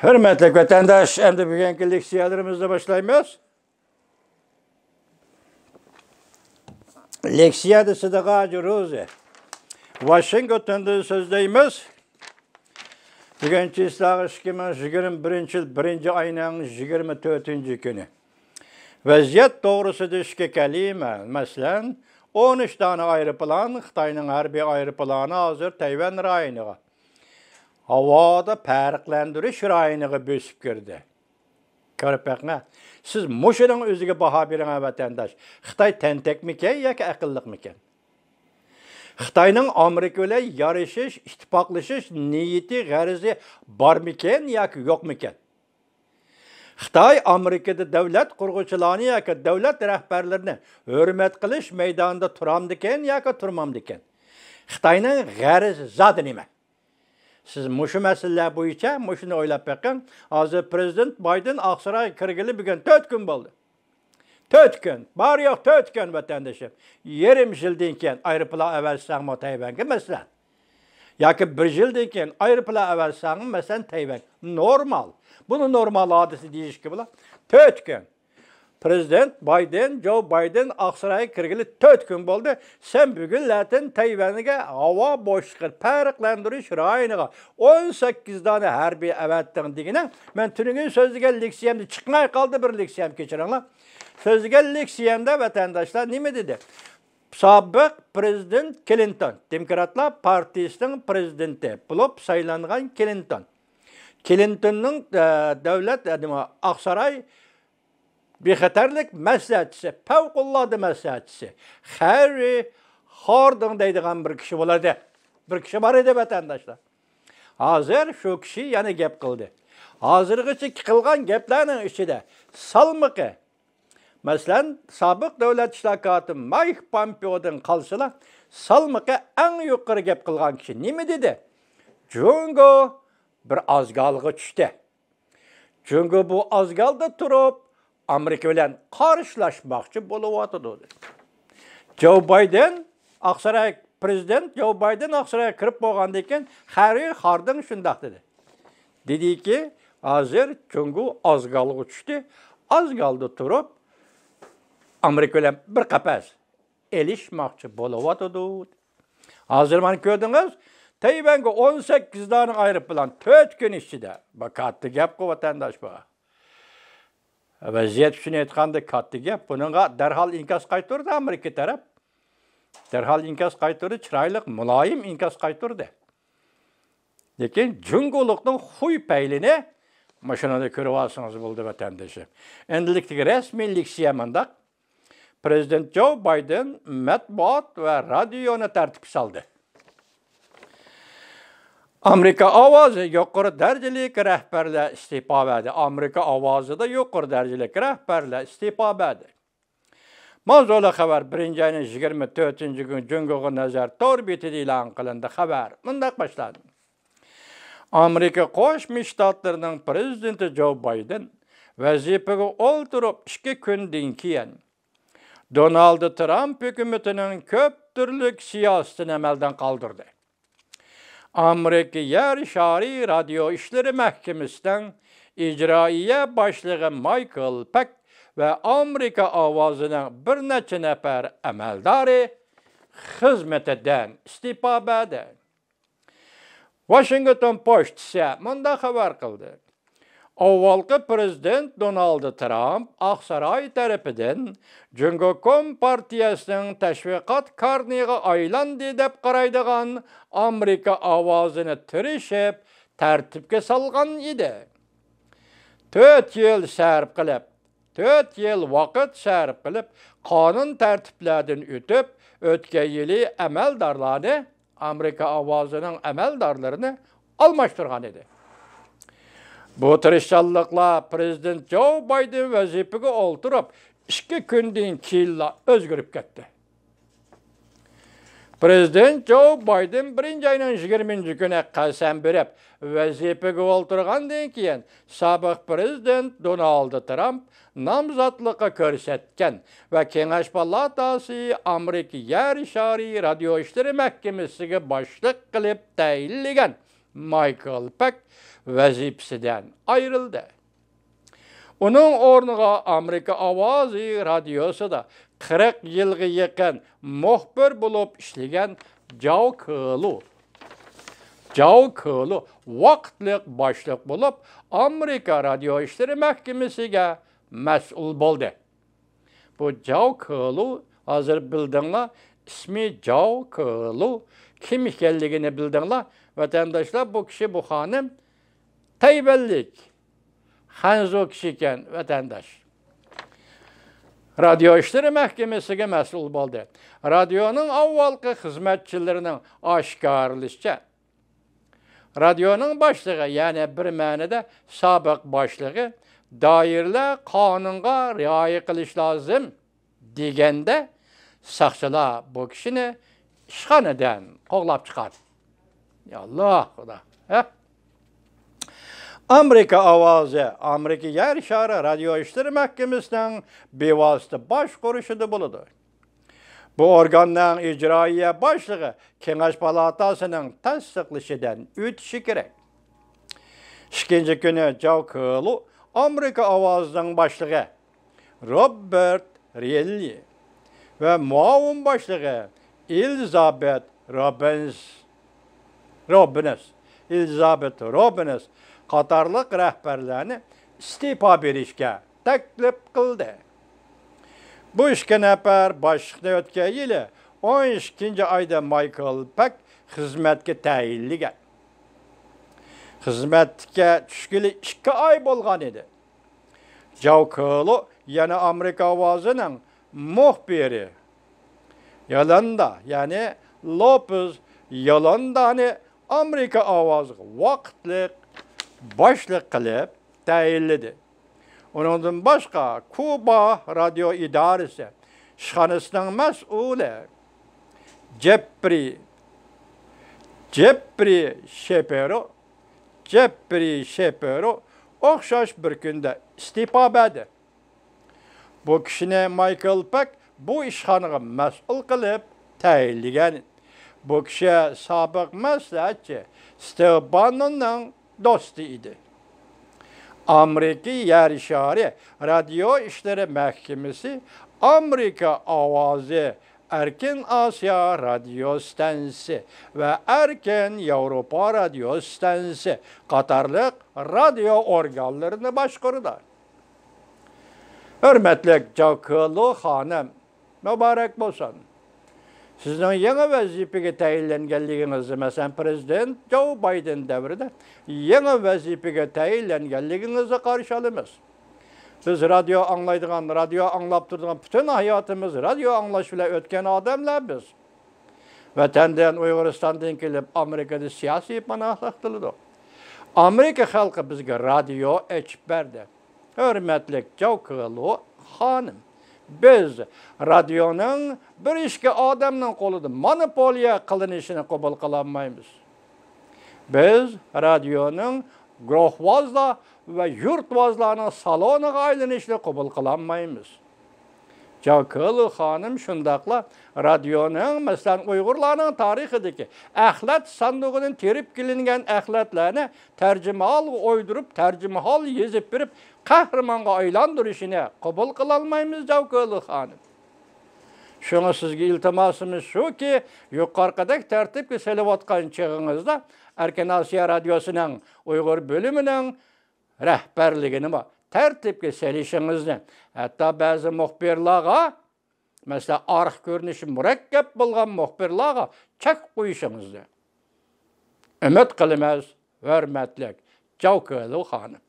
Hürmetli vatandaş, endi bugünkü leksiyalarımızda başlaymiz. Leksiyada Sıdıkacı Ruzi. Washington'da sözdeyimiz. Bugünkü İslah 2021 yıl 1 ayının 24. günü. Vaziyet doğrusu düşke kelime. Mesela 13 tane ayrı plan, Xitayning her bir ayrı planı hazır Tayvan rayoniga. Havada farqlantirish rayoniga bösüp girdi. Körüp bakma. Siz muşunun özüge baha bering vatandaş. Xitay tentek miken yoki aqlliq miken? Xitayning Amerika bilan yarashish, ittifoqlashish niyati, g'arizi bar miken yoki yo'q miken? Xitay Amerikada davlat qurg'uvchilarini yoki davlat rahbarlarini hurmat qilish maydonida turamdikan yoki turmamdikan? Xitayning g'arizi zodi nima? Siz muşu meseleler boyunca muşunu oylap bakın. Hazır Prezident Biden Aksaray'a kirgili bugün 4 gün oldu. 4 gün. Bari yok 4 gün vatandaşım. Yerim jildinken ayrı pula evvel sağma Tayvan'ı mesela. Ya ki bir jildinken ayrı pula evvel sağma mesela Tayvan. Normal. Bunu normal hadisi deyiş gibi. 4 gün. Prezident Biden, Joe Biden Aksaray'a kirgili 4 gün oldu. Sen bugün Latin Tayvan'a hava boşluğu farqlandırış rayoniga 18 tane harbiy evettin digine. Ben tününün sözlüge leksiyemde çıkmay kaldı bir leksiyem geçirenler. Sözlüge leksiyemde vatandaşlar ne mi dedi? Sabık Prezident Clinton, Demokratlar Partisi'nin prezidenti bulup saylangan Clinton. Clinton'un devlet Aksaray bexatarlik maslahatchisi, favqulodda maslahatchisi. Harry Harding deydigan bir kishi bo'ladi. Bir kishi bor edi vatandaşlar. Hozir shu kishi yana gap qildi. Hozirgacha qilgan gaplarning ichida salmiqi. Masalan, sobiq davlat ishlar kotibi Mike Pompeo'dan qolsalar, salmiqi eng yuqori gap qilgan kishi nima dedi? Jungo bir azgalga tushdi. Jungo bu azgalda turib Amerika bilan qarshilashmoqchi bo'lyapti. Joe Biden, Aksaray prezident Joe Biden Aksarayga kirib bo'lgandan keyin Harry Harding shundoq dedi. Dediki, hozir Jungo azgalga tushdi. Azgalda turib Amerika bilan bir qapas elishmoqchi bo'lyapti. Hozir mana ko'rdingiz, Tayvanga 18 tane ayrı plan 4 gün ichida. Bak katta gap ku vatandaş bu. Vaziyet shuni aytganda katta gap. Bunga darhol inkas qaytardi Amerika taraf. Darhol inkas qaytardi, chiroyli, muloyim inkas qaytardi. Lekin Jungolikning xuy paylini mashinada ko'rib olsangiz bo'ldi vatandoshim. Endilikdagi rasmiy leksiyamanda Prezident Joe Biden matbuot va radioni tartibga soldi. Amerika ovozi yuqori darajali rahbarlar iste'fo berdi. Amerika ovozida yuqori darajali rahbarlar iste'fo berdi. Mavzuli xabar 1 ayning 24-gün Jungoga nazar tor betida e'lon qilindi. Xabar bunday boshladi. Amerika Qo'shma Shtatlarining prezidenti Joe Biden vazifaga o'ltirib 2 kundan keyin Donald Trump hukumatining ko'p turlik siyosatini amaldan qoldirdi. Amerika Yer Shari Radio İşleri Mahkemesi'nden icraiye başlığı Michael Peck ve Amerika Ovozining bir necha nafar amaldori xizmatidan iste'fo berdi. Washington Post ise munda xabar qildi. Avvalgi prezident Donald Trump Aksaray tarafidan Jungo partiyasining tashviqot karniga aylandi deb qaraydigan Amerika ovozini tirishib tartibga solgan edi. 4 yil sarf qilib, 4 yil vaqt sarf qilib, qonun tartiblardan o'tib, o'tgan yili amaldorlarni, Amerika ovozining amaldorlarini almashtirgan edi. Bu tirishchanliklar Prezident Joe Biden vazifaga o'ltirib 2 kundan keyin o'zgarib ketdi. Prezident Joe Biden 1 ayning 20 kuni qasam berib vazifaga o'ltirgandan keyin sobiq prezident Donald Trump nomzodlikqa ko'rsatgan va Kengash palatasi Amerika Yer Shari Radio İşleri Mahkemesiga boshliq qilib tayinlagan Michael Peck vazifesinden ayrıldı. Onun ornuğa Amerika Avazi Radyosu da 40 yılga yakın muhbir bulup işleyen Joe Kulu vaqtliq başliq bulup Amerika Radyo İşleri Mahkemesiga mas'ul bo'ldi. Bu Joe Kulu hazır bildinglar, ismi Joe Kulu kim ekanligini bildinglar? Vatandaşlar bu kişi bu hanım Tayvanlik. Hanzo kişi ekan vatandaş. Radyo İşleri Mahkemesiga mas'ul bo'ldi. Radyoning avvalgi xizmatchilarining oshkorlashicha Radyoning boshlig'i, ya'ni bir ma'noda sobiq boshlig'i doirlar qonunga rioya qilish lozim deganda soqchilar bu kishini ishxonadan qo'g'lab chiqadi. Alloh xudo. Amerika Ovozi, Amerika Yer Shari Radyo İşleri Mahkemesining bevosita boshqarishida bo'ladi. Bu organning ijroiya boshlig'i Kengash palatasining tasdiqlashidan o'tishi kerak. Ikkinchi kuni Joe Kulu Amerika Ovozining boshlig'i Robert Reilly va muavin boshlig'i Elizabeth Robbins qatorliq rahbarlarni iste'fo berishga taklif qildi. Bu ishga nafar boshliqni o'tgan yili 12 oyda Michael Peck xizmatga tayinlangan. Xizmatga tushgili 2 oy bo'lgan edi. Joe Kulu yana Amerika Ovozining muxbiri Yolanda, ya'ni Lopez Yolandani Amerika Ovozi vaqtliq boshliq qilib tayinladi. Onundan başqa Kuba Radyo İdaresi ishxonasining mas'uli Jeffrey Shapiro o'xshash bir kunda iste'fo berdi. Bu kishini Michael Peck bu ishxonaga mas'ul qilib tayinlagan. Bu kishi sobiq maslahatchi Steve Bannonning do'sti edi. Amerika Yer Shari Radyo İşleri Mahkemesi Amerika Ovozi Erkin Asya Radyo Stansiyasi ve Erkin Avrupa Radyo Stansiyasi qatorliq radyo organlarini boshqaradi. Hurmatli Joe Kulu xonim, muborak bo'lsin. Sizning yangi vazifaga tayinlanganligingizni, masalan, Prezident Joe Biden davrida yangi vazifaga tayinlanganligingizni qarshi olamiz. Biz radyo anglaydigan, radyo anglab turadigan butun hayotimiz radyo anglash bilan o'tgan odamlar biz. Vatandan Uyg'uristondan kelib Amerikada siyosiy panohlik qildik. Amerika xalqi bizga radyo ochib berdi. Hurmatli Joe Kulu xonim, biz radyoning bir ishga odamning qo'lida monopoliya qilinishini qabul qilolmaymiz. Biz radyoning guruhvozlar va yurtvozlarning saloniga aylanishini qabul qilolmaymiz. Joe Kulu xonim shundaqla radyoning, masalan, Uyg'urlarning tarixidagi axlat sandig'idan terib kelingan axlatlarni tarjimahol o'ydirib, tarjimahol yezib berib, qahramonga aylantirishini qabul qilolmaymiz, Joe Kulu xonim. Şuna sizga iltimosimiz shuki, yuqoridagi tartibga solayotgan chig'ingizda Erkin Osiyo Radyosuning Uyg'ur bo'limining rahbarligini tartibga solishingizni, hatto ba'zi muxbirlarga, masalan, arx ko'rinishi murakkab bo'lgan muxbirlarga chek qo'yishingizni umid qilamiz, hurmatli Joe Kulu xonim.